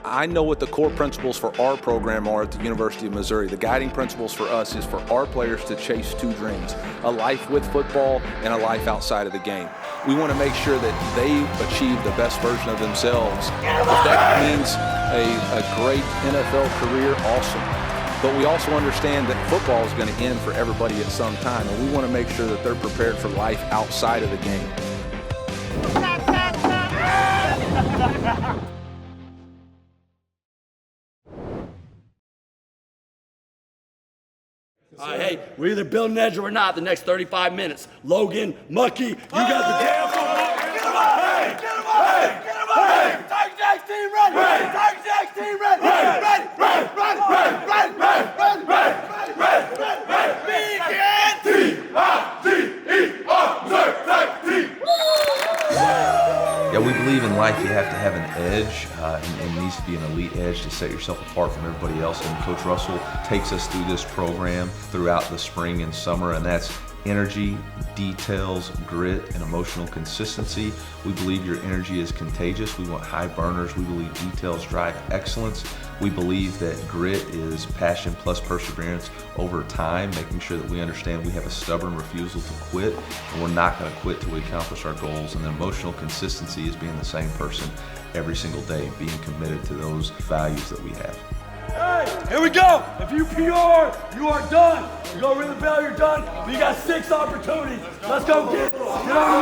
I know what the core principles for our program are at the University of Missouri. The guiding principles for us is for our players to chase two dreams, a life with football and a life outside of the game. We want to make sure that they achieve the best version of themselves. If that means a great NFL career, awesome. But we also understand that football is going to end for everybody at some time, and we want to make sure that they're prepared for life outside of the game. Hey, we're either building an edge or we're not the next 35 minutes. Logan, Mucky, you got the damn football. Get him up! Hey! Get him up! Hey! Get him up! Hey! Tiger Jack's team ready! Ready! Tiger Jack's team ready! Ready! Ready! Ready! Ready! Ready! Ready! Ready! Ready! Ready! Ready! Yeah, we believe in life you have to have an edge, and it needs to be an elite edge to set yourself apart from everybody else. And Coach Russell takes us through this program throughout the spring and summer, and that's energy, details, grit, and emotional consistency. We believe your energy is contagious. We want high burners. We believe details drive excellence. We believe that grit is passion plus perseverance over time, making sure that we understand we have a stubborn refusal to quit, and we're not going to quit till we accomplish our goals. And then emotional consistency is being the same person every single day, being committed to those values that we have. Hey, here we go. If you PR, you are done. You go ring the bell, you're done. But you got 6 opportunities. Let's go get it. Get on the mat.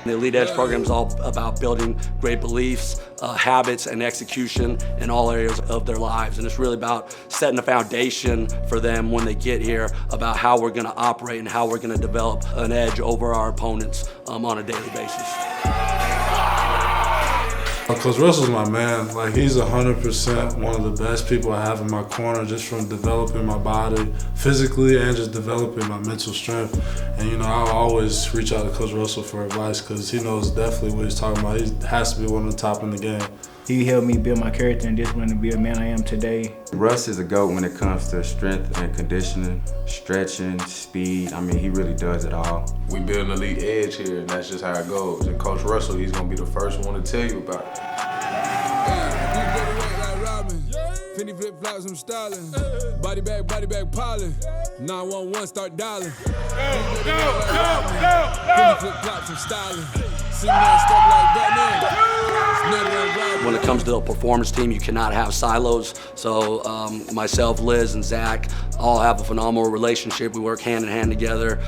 The Elite Edge program is all about building great beliefs, habits, and execution in all areas of their lives. And it's really about setting a foundation for them when they get here about how we're going to operate and how we're going to develop an edge over our opponents on a daily basis. Coach Russell's my man. Like, he's 100% one of the best people I have in my corner, just from developing my body physically and just developing my mental strength. And, you know, I'll always reach out to Coach Russell for advice because he knows definitely what he's talking about. He has to be one of the top in the game. He helped me build my character and discipline to be a man I am today. Russ is a GOAT when it comes to strength and conditioning, stretching, speed. I mean, he really does it all. We build an elite edge here, and that's just how it goes. And Coach Russell, he's going to be the first one to tell you about it. Penny flip flops, I'm styling. Body bag, piling. 911, start dialing. Penny flip flops, I'm styling. See me that step like Batman. When it comes to a performance team, you cannot have silos. So myself, Liz, and Zach all have a phenomenal relationship. We work hand in hand together.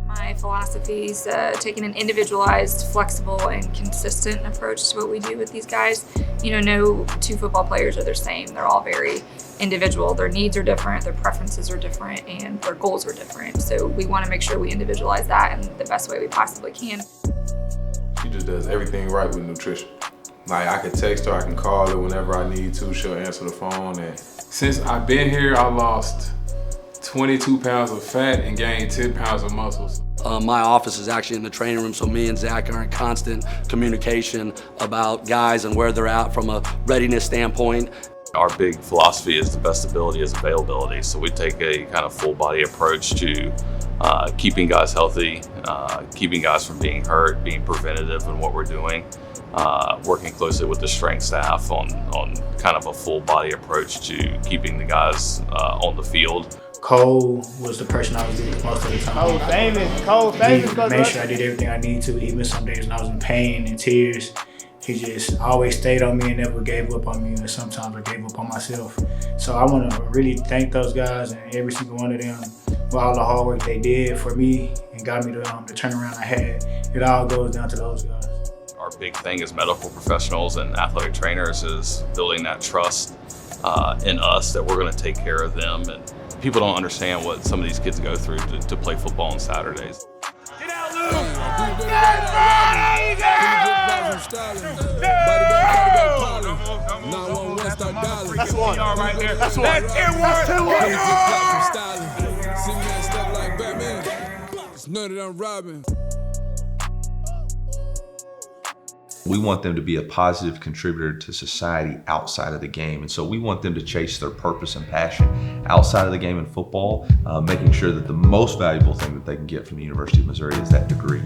My philosophy is taking an individualized, flexible, and consistent approach to what we do with these guys. You know, no 2 football players are the same. They're all very individual. Their needs are different, their preferences are different, and their goals are different. So we want to make sure we individualize that in the best way we possibly can. She just does everything right with nutrition. Like, I can text her, I can call her whenever I need to. She'll answer the phone. And since I've been here, I lost 22 pounds of fat and gained 10 pounds of muscles. My office is actually in the training room, so me and Zach are in constant communication about guys and where they're at from a readiness standpoint. Our big philosophy is the best ability is availability. So we take a kind of full body approach to keeping guys healthy, keeping guys from being hurt, being preventative in what we're doing, working closely with the strength staff on kind of a full body approach to keeping the guys on the field. Cole was the person I was with most of the time. Cole famous. He made sure I did everything I needed to, even some days when I was in pain and tears. He just always stayed on me and never gave up on me, and sometimes I gave up on myself. So I want to really thank those guys and every single one of them for all the hard work they did for me and got me the turnaround I had. It all goes down to those guys. Our big thing as medical professionals and athletic trainers is building that trust in us that we're going to take care of them. And people don't understand what some of these kids go through to play football on Saturdays. Get out, Lou! That's one. Right there. That's one. That's see me that step like Batman. It's none of them robbing. We want them to be a positive contributor to society outside of the game. And so we want them to chase their purpose and passion outside of the game in football, making sure that the most valuable thing that they can get from the University of Missouri is that degree.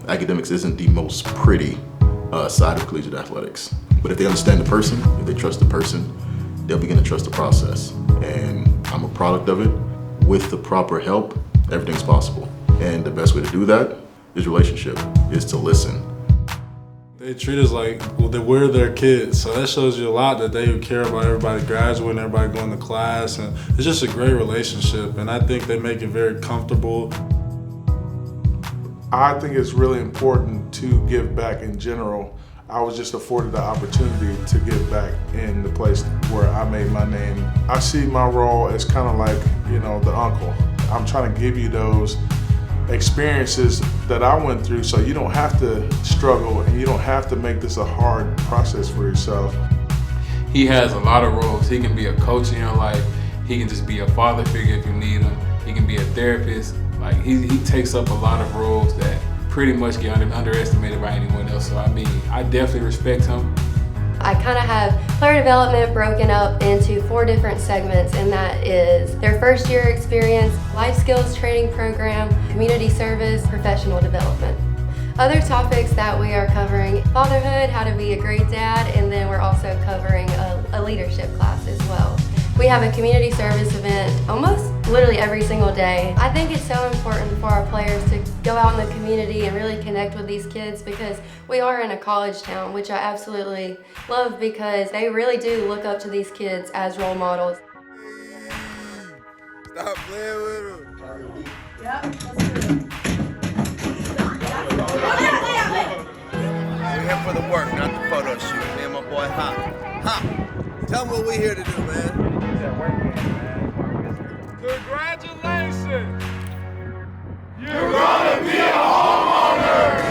Academics isn't the most pretty side of collegiate athletics. But if they understand the person, if they trust the person, they'll begin to trust the process. And I'm a product of it. With the proper help, everything's possible. And the best way to do that is relationship, is to listen. They treat us like we're their kids, so that shows you a lot that they care about everybody graduating, everybody going to class, and it's just a great relationship, and I think they make it very comfortable. I think it's really important to give back in general. I was just afforded the opportunity to give back in the place where I made my name. I see my role as kind of like, the uncle. I'm trying to give you those experiences that I went through so you don't have to struggle and you don't have to make this a hard process for yourself. He has a lot of roles. He can be a coach in your life. He can just be a father figure if you need him. He can be a therapist. Like he takes up a lot of roles that pretty much get underestimated by anyone else. So I definitely respect him. I kind of have player development broken up into 4 different segments, and that is their first year experience, life skills training program, community service, professional development. Other topics that we are covering, fatherhood, how to be a great dad, and then we're also covering a leadership class as well. We have a community service event almost literally every single day. I think it's so important for our players to go out in the community and really connect with these kids because we are in a college town, which I absolutely love because they really do look up to these kids as role models. Stop playing with him. Yep, let's do it. We're here for the work, not the photo shoot. Me and my boy Hop. Tell them what we're here to do, man. Congratulations! You're gonna be a homeowner!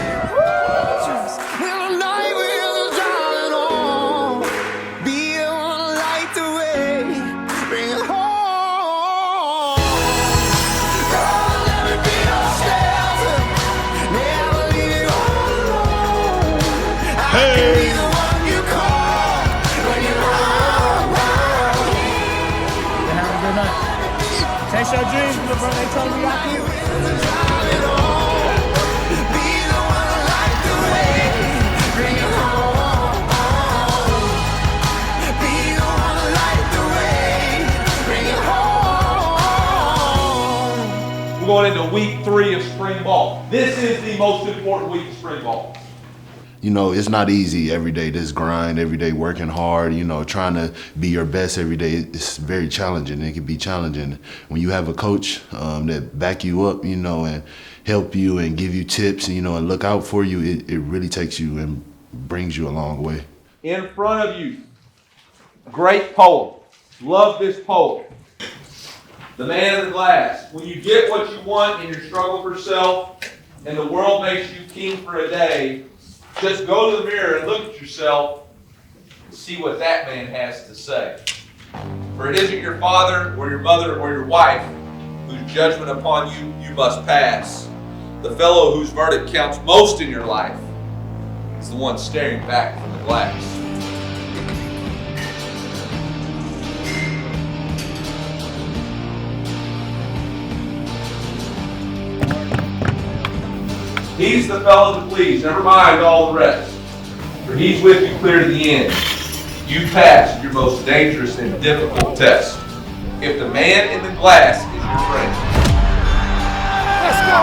Chase your dreams, bro. They told me I could. We're going into week 3 of spring ball. This is the most important week of spring ball. It's not easy every day, this grind, every day working hard, trying to be your best every day. It's very challenging. It can be challenging. When you have a coach that back you up, and help you and give you tips, and look out for you, it really takes you and brings you a long way. In front of you, great poem. Love this poem. The Man in the Glass. When you get what you want in your struggle for self, and the world makes you king for a day, just go to the mirror and look at yourself and see what that man has to say. For it isn't your father or your mother or your wife whose judgment upon you must pass. The fellow whose verdict counts most in your life is the one staring back from the glass. He's the fellow to please, never mind all the rest. For he's with you clear to the end. You passed your most dangerous and difficult test. If the man in the glass is your friend. Let's go!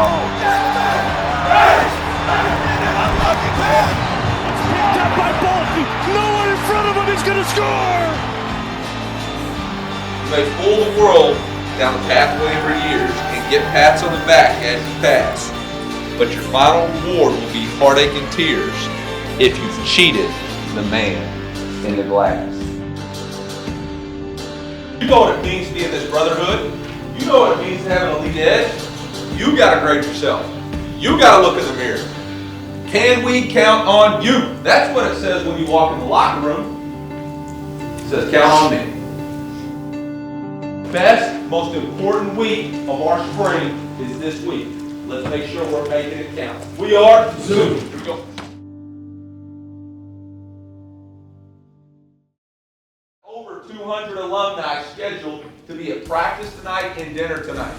I love you, man! Picked up by Bolton. No one in front of him is going to score! You may fool the world down the pathway for years and get pats on the back as you pass. But your final reward will be heartache and tears if you've cheated the man in the glass. You know what it means to be in this brotherhood. You know what it means to have an elite edge. You gotta grade yourself. You gotta look in the mirror. Can we count on you? That's what it says when you walk in the locker room. It says count on me. Best, most important week of our spring is this week. Let's make sure we're making it count. We are Zoom. Here we go. over 200 alumni scheduled to be at practice tonight and dinner tonight.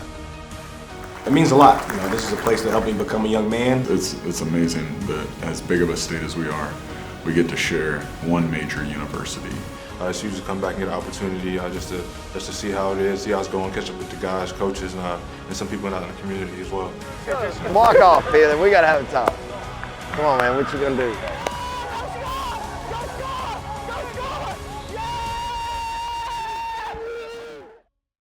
It means a lot. You know, this is a place to help me become a young man. It's amazing that as big of a state as we are, we get to share one major university. It's huge to come back and get an opportunity just to see how it is, see how it's going, catch up with the guys, coaches, and some people out in the community as well. Walk off, Peter. We gotta have a talk. Come on, man. What you gonna do?